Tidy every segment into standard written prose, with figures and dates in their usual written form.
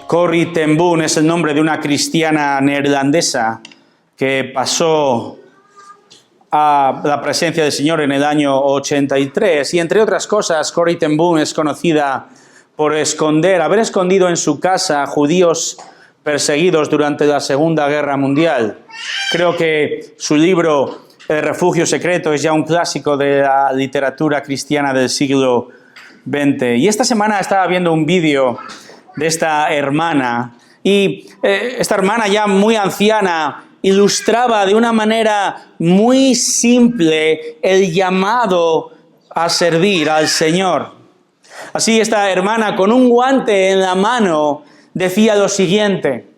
Corrie ten Boom es el nombre de una cristiana neerlandesa que pasó a la presencia del Señor en el año 83. Y entre otras cosas, Corrie ten Boom es conocida por haber escondido en su casa a judíos perseguidos durante la Segunda Guerra Mundial. Creo que su libro El refugio secreto es ya un clásico de la literatura cristiana del siglo XX. Y esta semana estaba viendo un vídeo de esta hermana, y esta hermana ya muy anciana ilustraba de una manera muy simple el llamado a servir al Señor. Así esta hermana con un guante en la mano decía lo siguiente: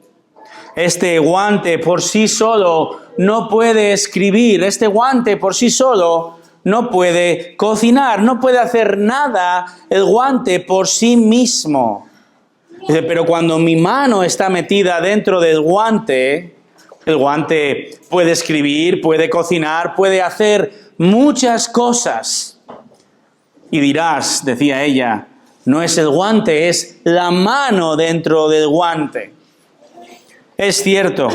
este guante por sí solo no puede escribir, este guante por sí solo no puede cocinar, no puede hacer nada el guante por sí mismo. Dice, pero cuando mi mano está metida dentro del guante, el guante puede escribir, puede cocinar, puede hacer muchas cosas. Y dirás, decía ella, no es el guante, es la mano dentro del guante. Es cierto,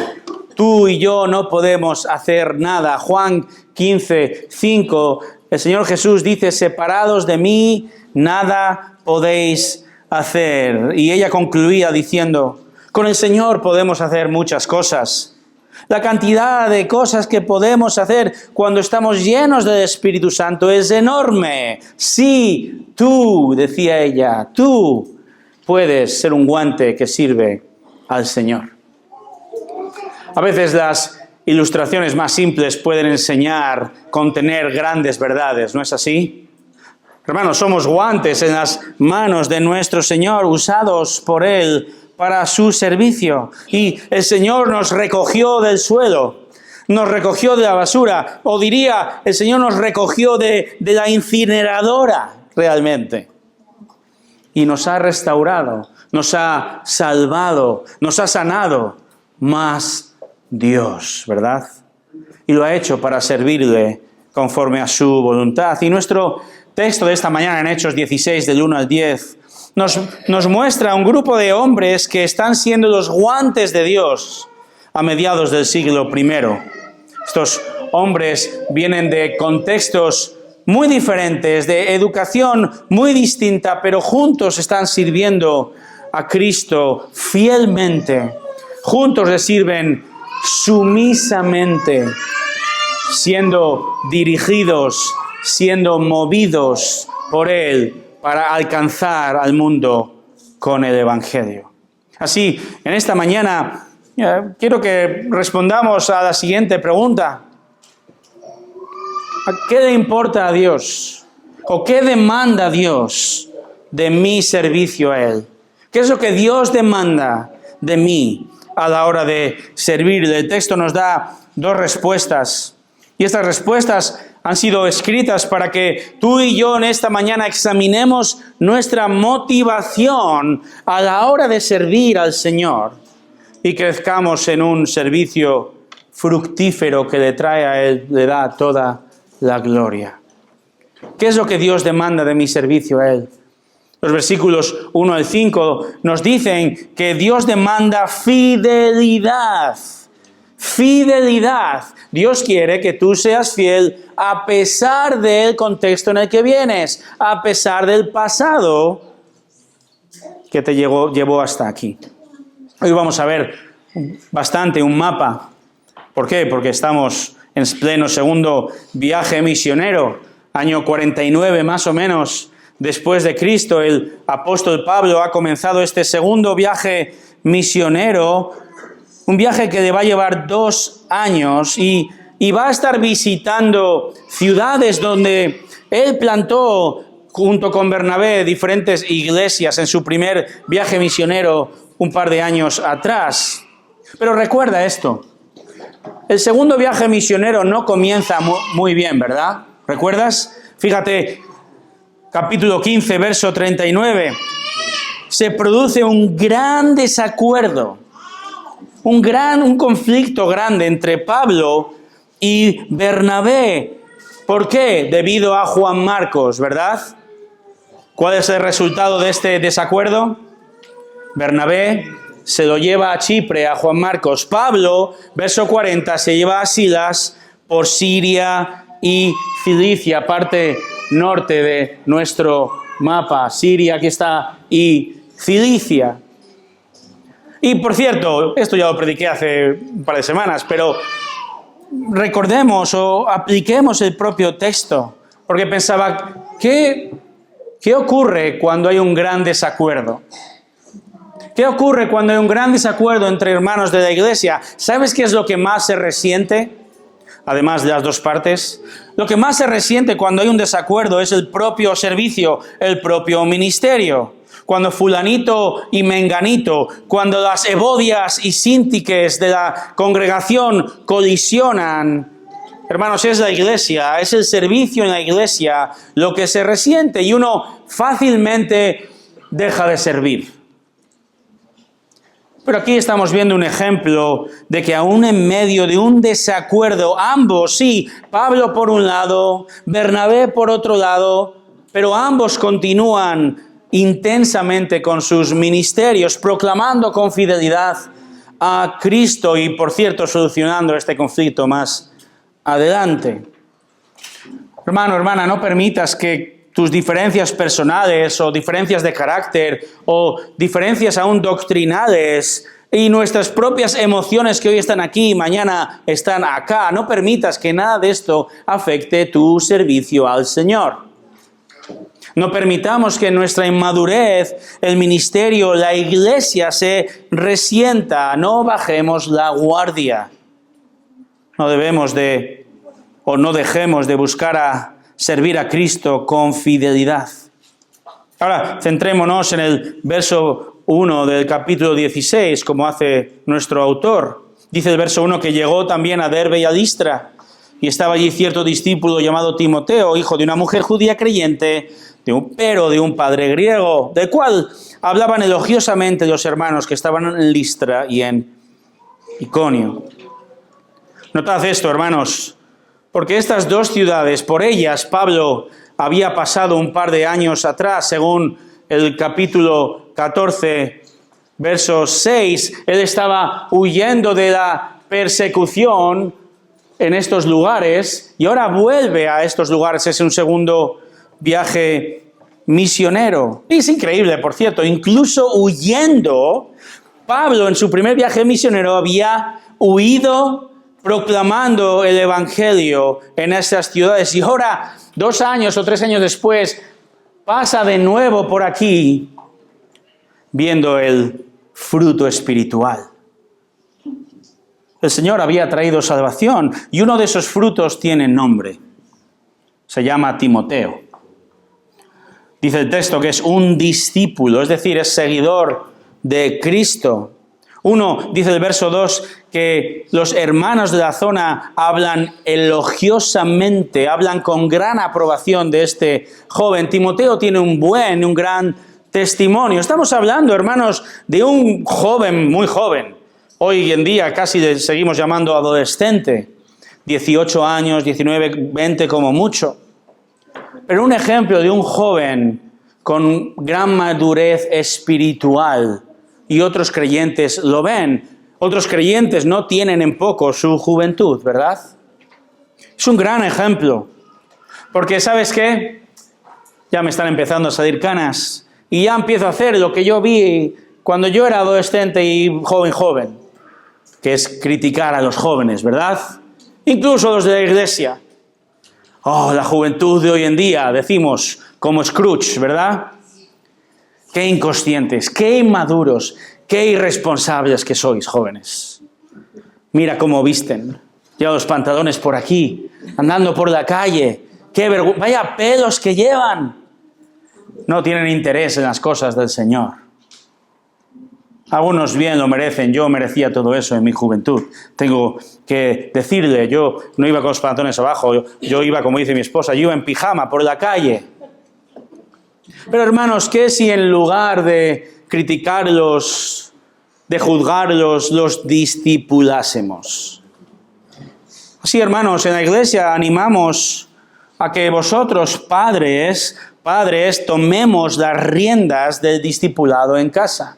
tú y yo no podemos hacer nada. Juan 15:5, el Señor Jesús dice, separados de mí, nada podéis hacer. Y ella concluía diciendo, con el Señor podemos hacer muchas cosas. La cantidad de cosas que podemos hacer cuando estamos llenos del Espíritu Santo es enorme. Sí, tú, decía ella, tú puedes ser un guante que sirve al Señor. A veces las ilustraciones más simples pueden contener grandes verdades, ¿no es así? Hermanos, somos guantes en las manos de nuestro Señor, usados por Él para su servicio. Y el Señor nos recogió del suelo, nos recogió de la basura, o diría, el Señor nos recogió de la incineradora, realmente. Y nos ha restaurado, nos ha salvado, nos ha sanado. Más Dios, ¿verdad? Y lo ha hecho para servirle conforme a su voluntad. Y nuestro texto de esta mañana en Hechos 16, del 1 al 10, nos muestra un grupo de hombres que están siendo los guantes de Dios a mediados del siglo I. Estos hombres vienen de contextos muy diferentes, de educación muy distinta, pero juntos están sirviendo a Cristo fielmente. Juntos le sirven sumisamente, siendo dirigidos, siendo movidos por Él para alcanzar al mundo con el Evangelio. Así, en esta mañana, quiero que respondamos a la siguiente pregunta. ¿A qué le importa a Dios? ¿O qué demanda Dios de mi servicio a Él? ¿Qué es lo que Dios demanda de mí a la hora de servirle? El texto nos da dos respuestas. Y estas respuestas han sido escritas para que tú y yo en esta mañana examinemos nuestra motivación a la hora de servir al Señor y crezcamos en un servicio fructífero que le trae a Él, le da toda la gloria. ¿Qué es lo que Dios demanda de mi servicio a Él? Los versículos 1 al 5 nos dicen que Dios demanda fidelidad. Fidelidad. Dios quiere que tú seas fiel a pesar del contexto en el que vienes, a pesar del pasado que te llevó hasta aquí. Hoy vamos a ver un mapa. ¿Por qué? Porque estamos en pleno segundo viaje misionero, año 49 más o menos después de Cristo. El apóstol Pablo ha comenzado este segundo viaje misionero, un viaje que le va a llevar 2 años y va a estar visitando ciudades donde él plantó, junto con Bernabé, diferentes iglesias en su primer viaje misionero un par de años atrás. Pero recuerda esto, el segundo viaje misionero no comienza muy bien, ¿verdad? ¿Recuerdas? Fíjate, capítulo 15, verso 39. Se produce un gran desacuerdo, un conflicto grande entre Pablo y Bernabé. ¿Por qué? Debido a Juan Marcos, ¿verdad? ¿Cuál es el resultado de este desacuerdo? Bernabé se lo lleva a Chipre, a Juan Marcos. Pablo, verso 40, se lleva a Silas por Siria y Cilicia, parte norte de nuestro mapa. Siria, aquí está, y Cilicia. Y por cierto, esto ya lo prediqué hace un par de semanas, pero recordemos o apliquemos el propio texto, porque pensaba, ¿qué ocurre cuando hay un gran desacuerdo? ¿Qué ocurre cuando hay un gran desacuerdo entre hermanos de la iglesia? ¿Sabes qué es lo que más se resiente? Además de las dos partes, lo que más se resiente cuando hay un desacuerdo es el propio servicio, el propio ministerio. Cuando fulanito y menganito, cuando las Ebodias y Síntiques de la congregación colisionan, hermanos, es la iglesia, es el servicio en la iglesia lo que se resiente y uno fácilmente deja de servir. Pero aquí estamos viendo un ejemplo de que aún en medio de un desacuerdo, ambos, sí, Pablo por un lado, Bernabé por otro lado, pero ambos continúan intensamente con sus ministerios, proclamando con fidelidad a Cristo y, por cierto, solucionando este conflicto más adelante. Hermano, hermana, no permitas que tus diferencias personales o diferencias de carácter o diferencias aún doctrinales y nuestras propias emociones que hoy están aquí y mañana están acá, no permitas que nada de esto afecte tu servicio al Señor. No permitamos que en nuestra inmadurez, el ministerio, la iglesia se resienta. No bajemos la guardia. No debemos de, o no dejemos de buscar a servir a Cristo con fidelidad. Ahora, centrémonos en el verso 1 del capítulo 16, como hace nuestro autor. Dice el verso 1 que llegó también a Derbe y a Listra, y estaba allí cierto discípulo llamado Timoteo, hijo de una mujer judía creyente, pero de un padre griego, del cual hablaban elogiosamente los hermanos que estaban en Listra y en Iconio. Notad esto, hermanos, porque estas dos ciudades, por ellas Pablo había pasado un par de años atrás, según el capítulo 14, verso 6, él estaba huyendo de la persecución en estos lugares y ahora vuelve a estos lugares. Es un segundo viaje misionero. Y es increíble, por cierto, incluso huyendo, Pablo en su primer viaje misionero había huido proclamando el evangelio en estas ciudades y ahora, 2 años o 3 años después, pasa de nuevo por aquí viendo el fruto espiritual. El Señor había traído salvación y uno de esos frutos tiene nombre. Se llama Timoteo. Dice el texto que es un discípulo, es decir, es seguidor de Cristo. Uno, dice el verso 2, que los hermanos de la zona hablan elogiosamente, hablan con gran aprobación de este joven. Timoteo tiene un gran testimonio. Estamos hablando, hermanos, de un joven, muy joven. Hoy en día casi le seguimos llamando adolescente. 18 años, 19, 20 como mucho. Pero un ejemplo de un joven con gran madurez espiritual. Y otros creyentes lo ven. Otros creyentes no tienen en poco su juventud, ¿verdad? Es un gran ejemplo. Porque, ¿sabes qué? Ya me están empezando a salir canas. Y ya empiezo a hacer lo que yo vi cuando yo era adolescente y joven. Que es criticar a los jóvenes, ¿verdad? Incluso a los de la iglesia. Oh, la juventud de hoy en día, decimos, como Scrooge, ¿verdad? Qué inconscientes, qué inmaduros, qué irresponsables que sois, jóvenes. Mira cómo visten. Llevan los pantalones por aquí, andando por la calle. Qué vergüenza, vaya pelos que llevan. No tienen interés en las cosas del Señor. Algunos bien lo merecen, yo merecía todo eso en mi juventud. Tengo que decirle, yo no iba con los pantalones abajo, yo iba, como dice mi esposa, yo iba en pijama por la calle. Pero hermanos, ¿qué si en lugar de criticarlos, de juzgarlos, los discipulásemos? Así, hermanos, en la iglesia animamos a que vosotros, padres, tomemos las riendas del discipulado en casa.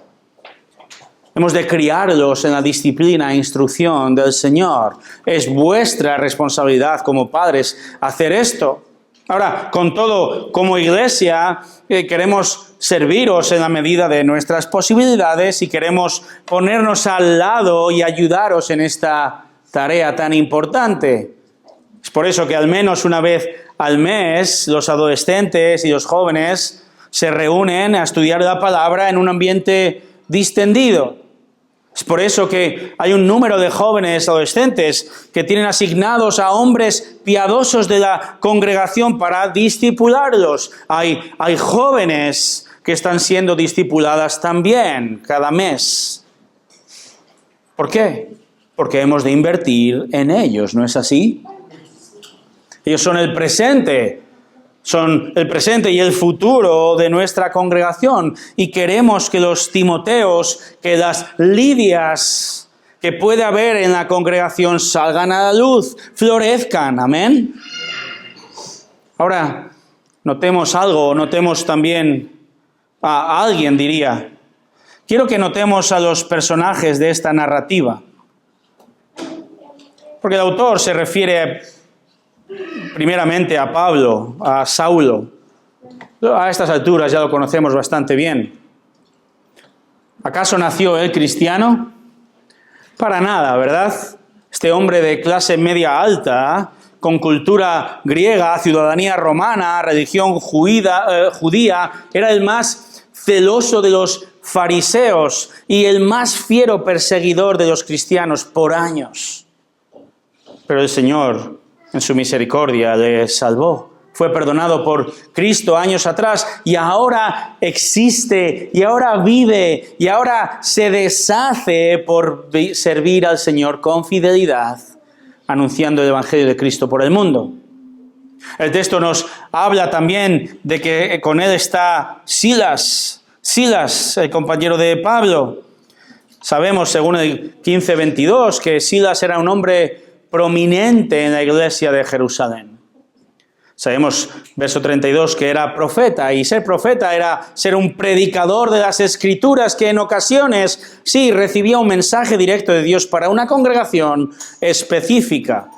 Hemos de criarlos en la disciplina e instrucción del Señor. Es vuestra responsabilidad como padres hacer esto. Ahora, con todo, como iglesia, queremos serviros en la medida de nuestras posibilidades y queremos ponernos al lado y ayudaros en esta tarea tan importante. Es por eso que al menos una vez al mes los adolescentes y los jóvenes se reúnen a estudiar la palabra en un ambiente distendido. Es por eso que hay un número de jóvenes adolescentes que tienen asignados a hombres piadosos de la congregación para discipularlos. Hay jóvenes que están siendo discipuladas también cada mes. ¿Por qué? Porque hemos de invertir en ellos, ¿no es así? Ellos son el presente y el futuro de nuestra congregación. Y queremos que los Timoteos, que las Lidias que puede haber en la congregación salgan a la luz, florezcan. Amén. Ahora, notemos también a alguien, diría. Quiero que notemos a los personajes de esta narrativa. Porque el autor se refiere primeramente a Pablo, a Saulo. A estas alturas ya lo conocemos bastante bien. ¿Acaso nació él cristiano? Para nada, ¿verdad? Este hombre de clase media alta, con cultura griega, ciudadanía romana, religión judía, era el más celoso de los fariseos y el más fiero perseguidor de los cristianos por años. Pero el Señor, en su misericordia, le salvó. Fue perdonado por Cristo años atrás y ahora existe, y ahora vive, y ahora se deshace por servir al Señor con fidelidad, anunciando el Evangelio de Cristo por el mundo. El texto nos habla también de que con él está Silas, el compañero de Pablo. Sabemos, según el 15:22, que Silas era un hombre prominente en la iglesia de Jerusalén. Sabemos, verso 32, que era profeta, y ser profeta era ser un predicador de las Escrituras que en ocasiones, sí, recibía un mensaje directo de Dios para una congregación específica.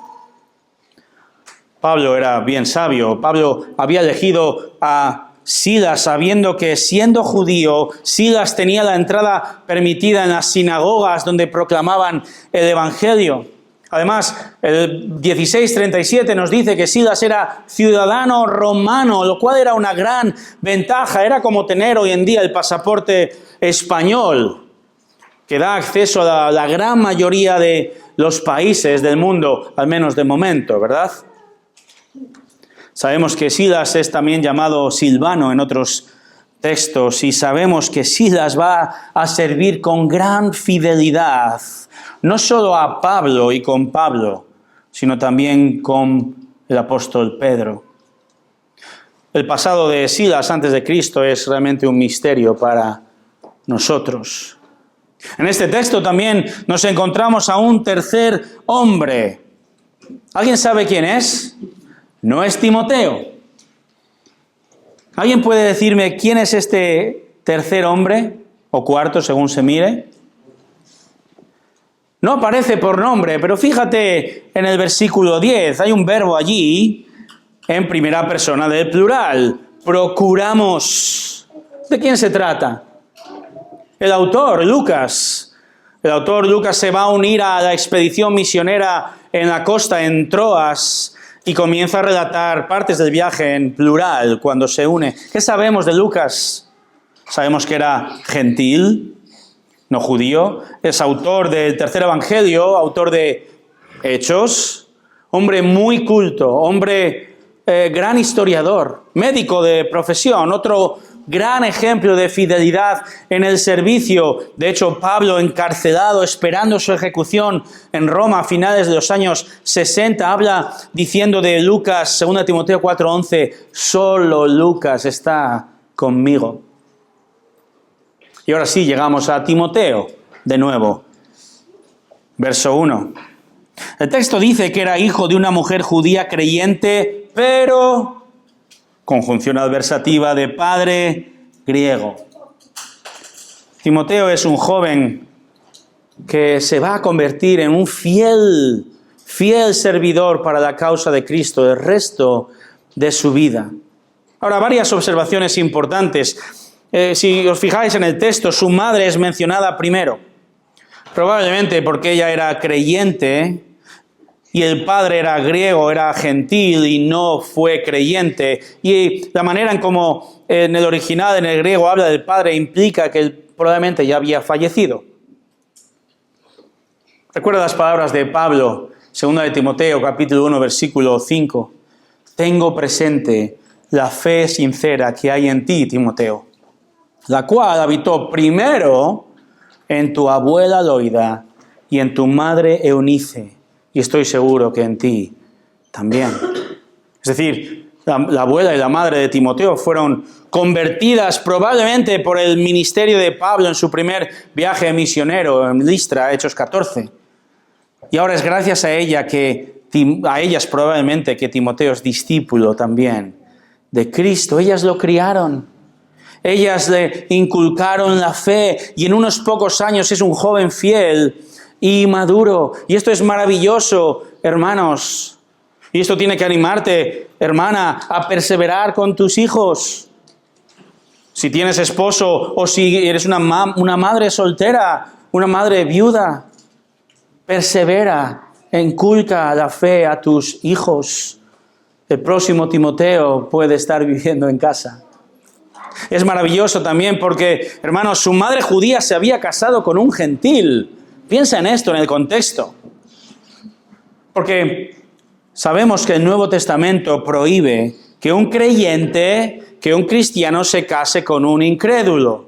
Pablo era bien sabio. Pablo había elegido a Silas sabiendo que, siendo judío, Silas tenía la entrada permitida en las sinagogas donde proclamaban el Evangelio. Además, el 16:37 nos dice que Silas era ciudadano romano, lo cual era una gran ventaja. Era como tener hoy en día el pasaporte español, que da acceso a la gran mayoría de los países del mundo, al menos de momento, ¿verdad? Sabemos que Silas es también llamado Silvano en otros textos, y sabemos que Silas va a servir con gran fidelidad, no solo a Pablo y con Pablo, sino también con el apóstol Pedro. El pasado de Silas antes de Cristo es realmente un misterio para nosotros. En este texto también nos encontramos a un tercer hombre. ¿Alguien sabe quién es? No es Timoteo. ¿Alguien puede decirme quién es este tercer hombre? O cuarto, según se mire. No aparece por nombre, pero fíjate en el versículo 10. Hay un verbo allí en primera persona del plural. Procuramos. ¿De quién se trata? El autor, Lucas. El autor Lucas se va a unir a la expedición misionera en la costa, en Troas, y comienza a relatar partes del viaje en plural cuando se une. ¿Qué sabemos de Lucas? Sabemos que era gentil, no judío. Es autor del tercer evangelio, autor de Hechos. Hombre muy culto, hombre gran historiador, médico de profesión, otro gran ejemplo de fidelidad en el servicio. De hecho, Pablo, encarcelado, esperando su ejecución en Roma a finales de los años 60, habla diciendo de Lucas, 2 Timoteo 4:11, solo Lucas está conmigo. Y ahora sí, llegamos a Timoteo, de nuevo. Verso 1. El texto dice que era hijo de una mujer judía creyente, pero conjunción adversativa de padre griego. Timoteo es un joven que se va a convertir en un fiel servidor para la causa de Cristo el resto de su vida. Ahora, varias observaciones importantes. Si os fijáis en el texto, su madre es mencionada primero. Probablemente porque ella era creyente y el padre era griego, era gentil y no fue creyente. Y la manera en cómo en el original, en el griego, habla del padre implica que él probablemente ya había fallecido. Recuerda las palabras de Pablo, 2 de Timoteo, capítulo 1, versículo 5. Tengo presente la fe sincera que hay en ti, Timoteo, la cual habitó primero en tu abuela Loida y en tu madre Eunice, y estoy seguro que en ti también. Es decir, la abuela y la madre de Timoteo fueron convertidas probablemente por el ministerio de Pablo en su primer viaje misionero en Listra, Hechos 14. Y ahora es gracias a ellas probablemente que Timoteo es discípulo también de Cristo. Ellas lo criaron. Ellas le inculcaron la fe y en unos pocos años es un joven fiel y maduro. Y esto es maravilloso, hermanos. Y esto tiene que animarte, hermana, a perseverar con tus hijos. Si tienes esposo o si eres una madre soltera, una madre viuda, persevera, inculca la fe a tus hijos. El próximo Timoteo puede estar viviendo en casa. Es maravilloso también porque, hermanos, su madre judía se había casado con un gentil. Piensa en esto, en el contexto. Porque sabemos que el Nuevo Testamento prohíbe que un creyente, que un cristiano se case con un incrédulo.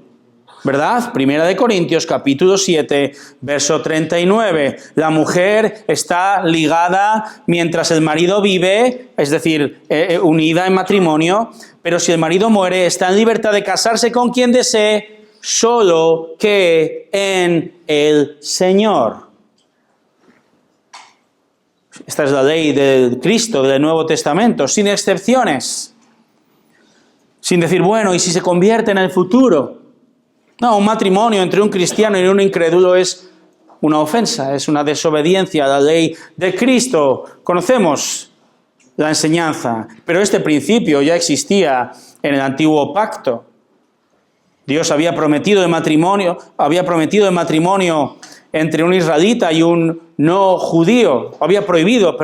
¿Verdad? Primera de Corintios, capítulo 7, verso 39. La mujer está ligada mientras el marido vive, es decir, unida en matrimonio, pero si el marido muere, está en libertad de casarse con quien desee, solo que en el Señor. Esta es la ley de Cristo, del Nuevo Testamento, sin excepciones. Sin decir, bueno, ¿y si se convierte en el futuro? No, un matrimonio entre un cristiano y un incrédulo es una ofensa, es una desobediencia a la ley de Cristo. Conocemos la enseñanza, pero este principio ya existía en el antiguo pacto. Dios había prometido el matrimonio entre un israelita y un no judío. Había prohibido,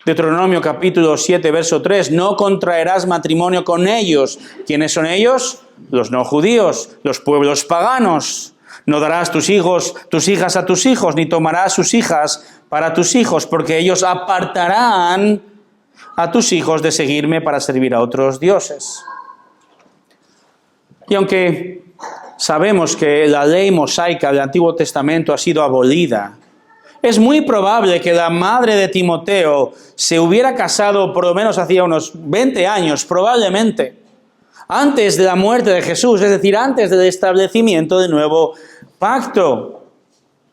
Deuteronomio capítulo 7, verso 3, no contraerás matrimonio con ellos. ¿Quiénes son ellos? Los no judíos, los pueblos paganos. No darás tus hijas a tus hijos, ni tomarás sus hijas para tus hijos, porque ellos apartarán a tus hijos de seguirme para servir a otros dioses. Y aunque sabemos que la ley mosaica del Antiguo Testamento ha sido abolida, es muy probable que la madre de Timoteo se hubiera casado por lo menos hacía unos 20 años, probablemente, antes de la muerte de Jesús, es decir, antes del establecimiento del nuevo pacto.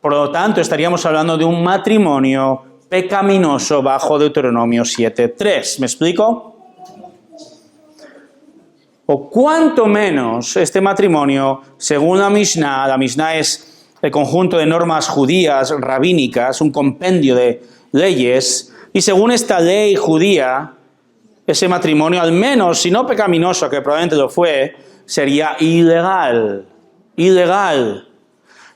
Por lo tanto, estaríamos hablando de un matrimonio pecaminoso bajo Deuteronomio 7:3. ¿Me explico? O cuanto menos este matrimonio, según la Mishnah es el conjunto de normas judías rabínicas, un compendio de leyes, y según esta ley judía, ese matrimonio, al menos, si no pecaminoso, que probablemente lo fue, sería ilegal. Ilegal.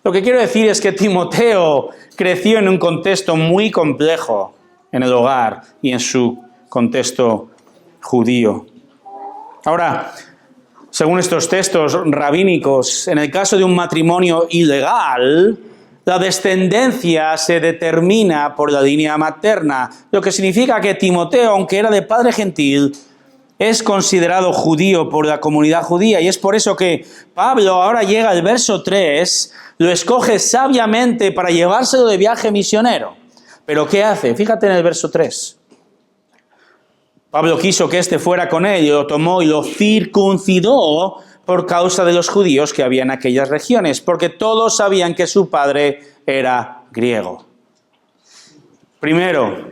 Lo que quiero decir es que Timoteo creció en un contexto muy complejo en el hogar y en su contexto judío. Ahora, según estos textos rabínicos, en el caso de un matrimonio ilegal, la descendencia se determina por la línea materna, lo que significa que Timoteo, aunque era de padre gentil, es considerado judío por la comunidad judía. Y es por eso que Pablo ahora llega al verso 3, lo escoge sabiamente para llevárselo de viaje misionero. ¿Pero qué hace? Fíjate en el verso 3. Pablo quiso que éste fuera con él y lo tomó y lo circuncidó por causa de los judíos que había en aquellas regiones, porque todos sabían que su padre era griego. Primero,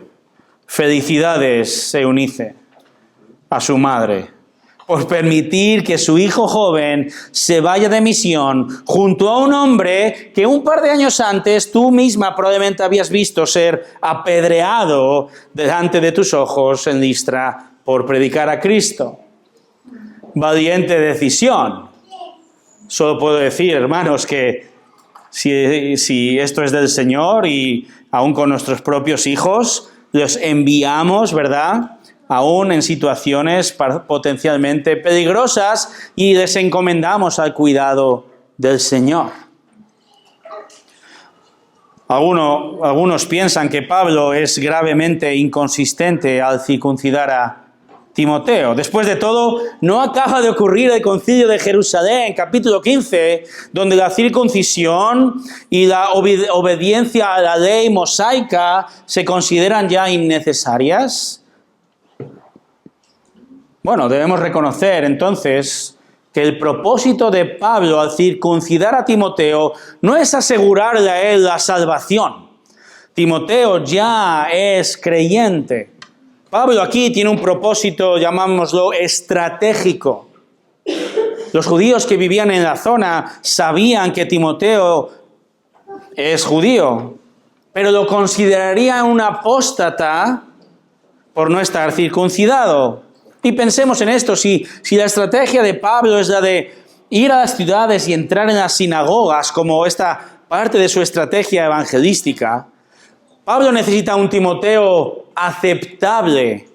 felicidades, Eunice, a su madre, por permitir que su hijo joven se vaya de misión junto a un hombre que un par de años antes tú misma probablemente habías visto ser apedreado delante de tus ojos en Listra por predicar a Cristo? Valiente decisión. Solo puedo decir, hermanos, que si esto es del Señor y aún con nuestros propios hijos, los enviamos, ¿verdad?, aún en situaciones potencialmente peligrosas y les encomendamos al cuidado del Señor. Algunos piensan que Pablo es gravemente inconsistente al circuncidar a Timoteo. Después de todo, no acaba de ocurrir el Concilio de Jerusalén, capítulo 15, donde la circuncisión y la obediencia a la ley mosaica se consideran ya innecesarias. Bueno, debemos reconocer entonces que el propósito de Pablo al circuncidar a Timoteo no es asegurarle a él la salvación. Timoteo ya es creyente. Pablo aquí tiene un propósito, llamámoslo, estratégico. Los judíos que vivían en la zona sabían que Timoteo es judío, pero lo considerarían un apóstata por no estar circuncidado. Y pensemos en esto, si la estrategia de Pablo es la de ir a las ciudades y entrar en las sinagogas como esta parte de su estrategia evangelística, Pablo necesita un Timoteo aceptable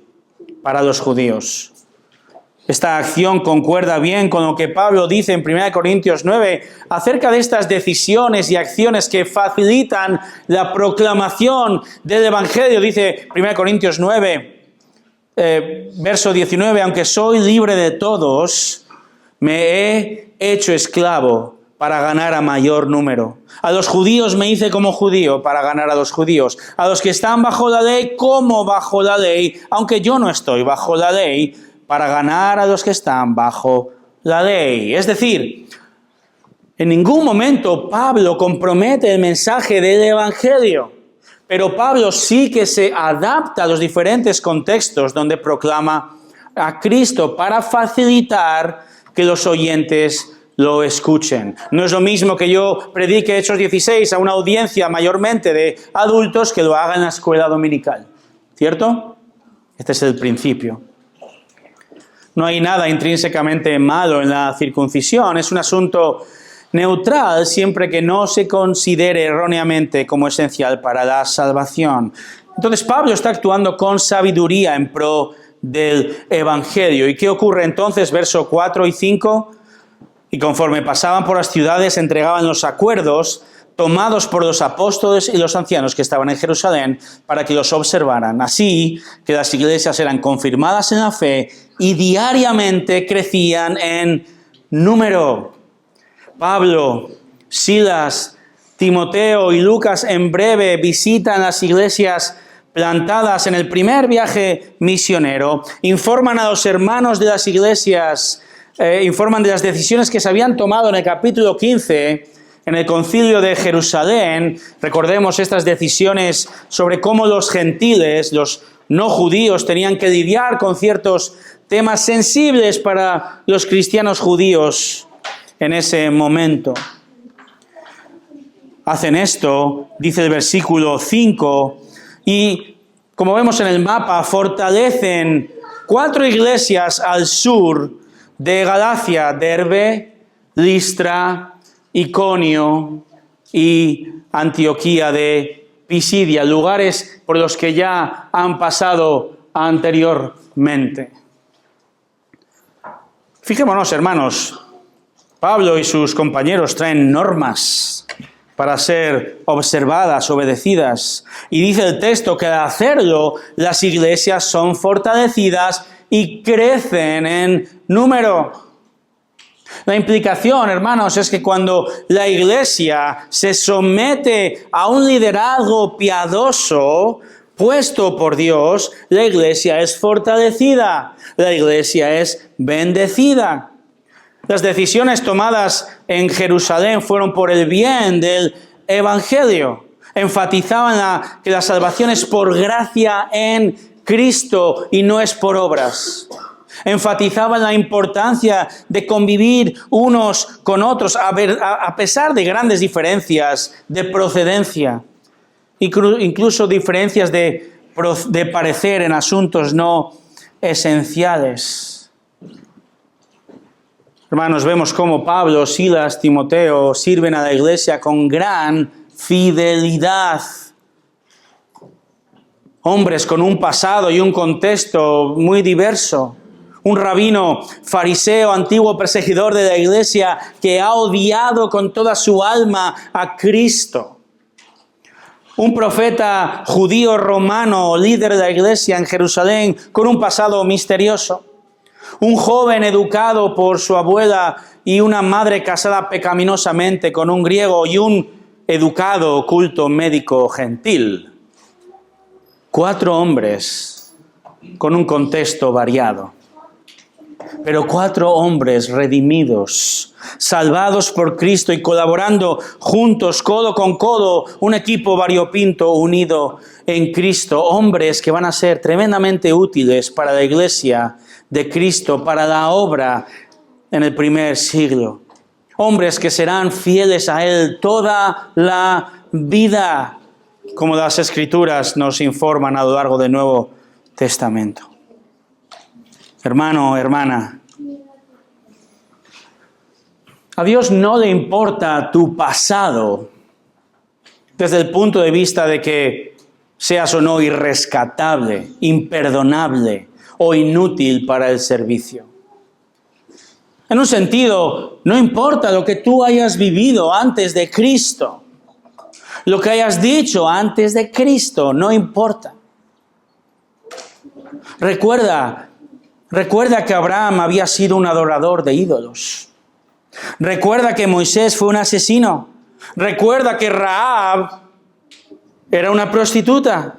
para los judíos. Esta acción concuerda bien con lo que Pablo dice en 1 Corintios 9 acerca de estas decisiones y acciones que facilitan la proclamación del Evangelio. Dice 1 Corintios 9, verso 19, aunque soy libre de todos, me he hecho esclavo para ganar a mayor número. A los judíos me hice como judío para ganar a los judíos. A los que están bajo la ley como bajo la ley, aunque yo no estoy bajo la ley, para ganar a los que están bajo la ley. Es decir, en ningún momento Pablo compromete el mensaje del Evangelio, pero Pablo sí que se adapta a los diferentes contextos donde proclama a Cristo para facilitar que los oyentes lo escuchen. No es lo mismo que yo predique Hechos 16 a una audiencia mayormente de adultos que lo haga en la escuela dominical. ¿Cierto? Este es el principio. No hay nada intrínsecamente malo en la circuncisión. Es un asunto neutral siempre que no se considere erróneamente como esencial para la salvación. Entonces Pablo está actuando con sabiduría en pro del Evangelio. ¿Y qué ocurre entonces? Verso 4 y 5. Y conforme pasaban por las ciudades, entregaban los acuerdos tomados por los apóstoles y los ancianos que estaban en Jerusalén para que los observaran. Así que las iglesias eran confirmadas en la fe y diariamente crecían en número. Pablo, Silas, Timoteo y Lucas en breve visitan las iglesias plantadas en el primer viaje misionero, informan a los hermanos de las iglesias, informan de las decisiones que se habían tomado en el capítulo 15, en el Concilio de Jerusalén. Recordemos estas decisiones sobre cómo los gentiles, los no judíos, tenían que lidiar con ciertos temas sensibles para los cristianos judíos en ese momento. Hacen esto, dice el versículo 5, y como vemos en el mapa, fortalecen 4 iglesias al sur de Galacia: Derbe, Listra, Iconio y Antioquía de Pisidia, lugares por los que ya han pasado anteriormente. Fijémonos, hermanos, Pablo y sus compañeros traen normas para ser observadas, obedecidas. Y dice el texto que al hacerlo, las iglesias son fortalecidas y crecen en número. La implicación, hermanos, es que cuando la iglesia se somete a un liderazgo piadoso puesto por Dios, la iglesia es fortalecida, la iglesia es bendecida. Las decisiones tomadas en Jerusalén fueron por el bien del Evangelio. Enfatizaban que la salvación es por gracia en Cristo y no es por obras. Enfatizaban la importancia de convivir unos con otros a pesar de grandes diferencias de procedencia, incluso diferencias de parecer en asuntos no esenciales. Hermanos, vemos cómo Pablo, Silas, Timoteo sirven a la iglesia con gran fidelidad. Hombres con un pasado y un contexto muy diverso. Un rabino fariseo, antiguo perseguidor de la iglesia, que ha odiado con toda su alma a Cristo. Un profeta judío romano, líder de la iglesia en Jerusalén, con un pasado misterioso. Un joven educado por su abuela y una madre casada pecaminosamente con un griego y un educado, culto médico gentil. 4 hombres con un contexto variado. Pero 4 hombres redimidos, salvados por Cristo y colaborando juntos, codo con codo, un equipo variopinto unido en Cristo. Hombres que van a ser tremendamente útiles para la iglesia de Cristo, para la obra en el primer siglo. Hombres que serán fieles a Él toda la vida, como las Escrituras nos informan a lo largo del Nuevo Testamento. Hermano, hermana, a Dios no le importa tu pasado desde el punto de vista de que seas o no irrescatable, imperdonable o inútil para el servicio. En un sentido, no importa lo que tú hayas vivido antes de Cristo, lo que hayas dicho antes de Cristo, no importa. Recuerda que Abraham había sido un adorador de ídolos. Recuerda que Moisés fue un asesino. Recuerda que Rahab era una prostituta.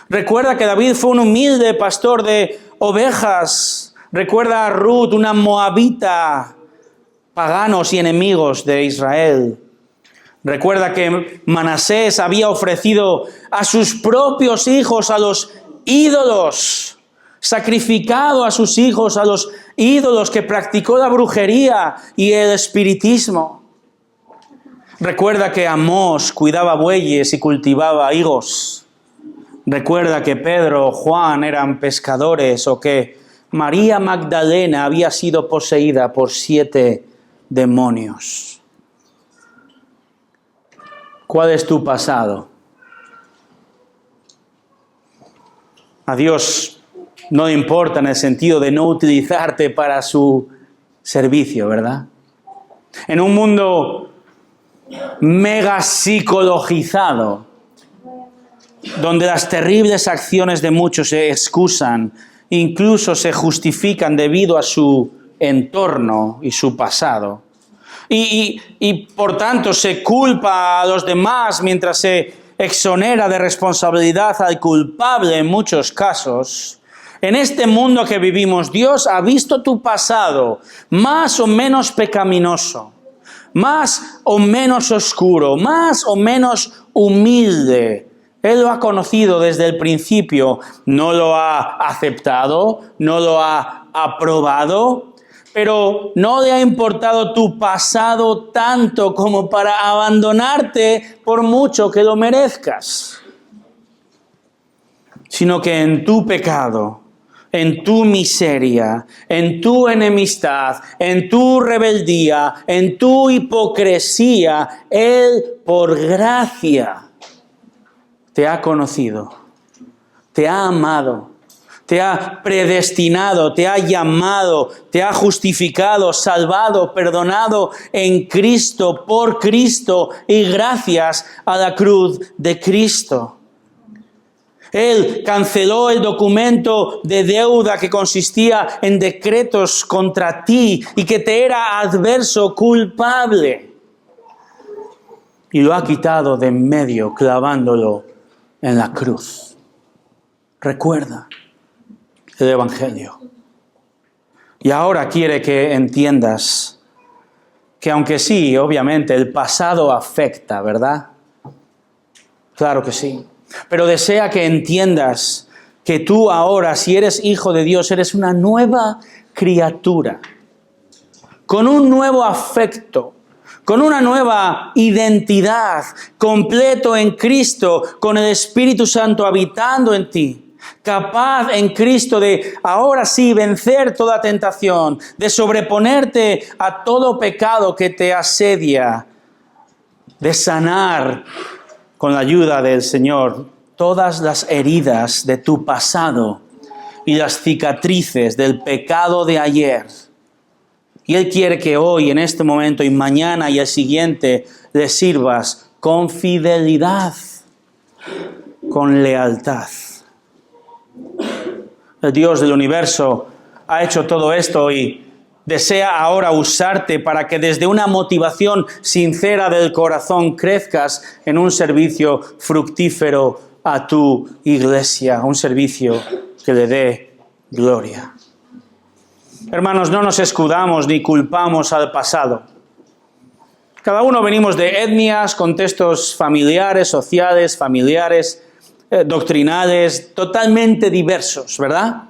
Recuerda que David fue un humilde pastor de ovejas. Recuerda a Ruth, una moabita, paganos y enemigos de Israel. Recuerda que Manasés había ofrecido a sus propios hijos a los ídolos, sacrificado a sus hijos a los ídolos, que practicó la brujería y el espiritismo. Recuerda que Amós cuidaba bueyes y cultivaba higos. Recuerda que Pedro o Juan eran pescadores, o que María Magdalena había sido poseída por 7 demonios. ¿Cuál es tu pasado? A Dios no le importa en el sentido de no utilizarte para su servicio, ¿verdad? En un mundo mega psicologizado, donde las terribles acciones de muchos se excusan, incluso se justifican debido a su entorno y su pasado. Y por tanto se culpa a los demás mientras se exonera de responsabilidad al culpable en muchos casos. En este mundo que vivimos, Dios ha visto tu pasado más o menos pecaminoso, más o menos oscuro, más o menos humilde. Él lo ha conocido desde el principio, no lo ha aceptado, no lo ha aprobado, pero no le ha importado tu pasado tanto como para abandonarte por mucho que lo merezcas. Sino que en tu pecado, en tu miseria, en tu enemistad, en tu rebeldía, en tu hipocresía, Él por gracia te ha conocido, te ha amado, te ha predestinado, te ha llamado, te ha justificado, salvado, perdonado en Cristo, por Cristo y gracias a la cruz de Cristo. Él canceló el documento de deuda que consistía en decretos contra ti y que te era adverso, culpable. Y lo ha quitado de en medio, clavándolo en la cruz. Recuerda el Evangelio. Y ahora quiere que entiendas que aunque sí, obviamente, el pasado afecta, ¿verdad? Claro que sí. Pero desea que entiendas que tú ahora, si eres hijo de Dios, eres una nueva criatura, con un nuevo afecto, con una nueva identidad, completo en Cristo, con el Espíritu Santo habitando en ti, capaz en Cristo de ahora sí vencer toda tentación, de sobreponerte a todo pecado que te asedia, de sanar con la ayuda del Señor todas las heridas de tu pasado y las cicatrices del pecado de ayer. Y Él quiere que hoy, en este momento y mañana y el siguiente, le sirvas con fidelidad, con lealtad. El Dios del universo ha hecho todo esto y desea ahora usarte para que desde una motivación sincera del corazón crezcas en un servicio fructífero a tu iglesia, un servicio que le dé gloria. Hermanos, no nos escudamos ni culpamos al pasado. Cada uno venimos de etnias, contextos familiares, sociales, doctrinales, totalmente diversos, ¿verdad?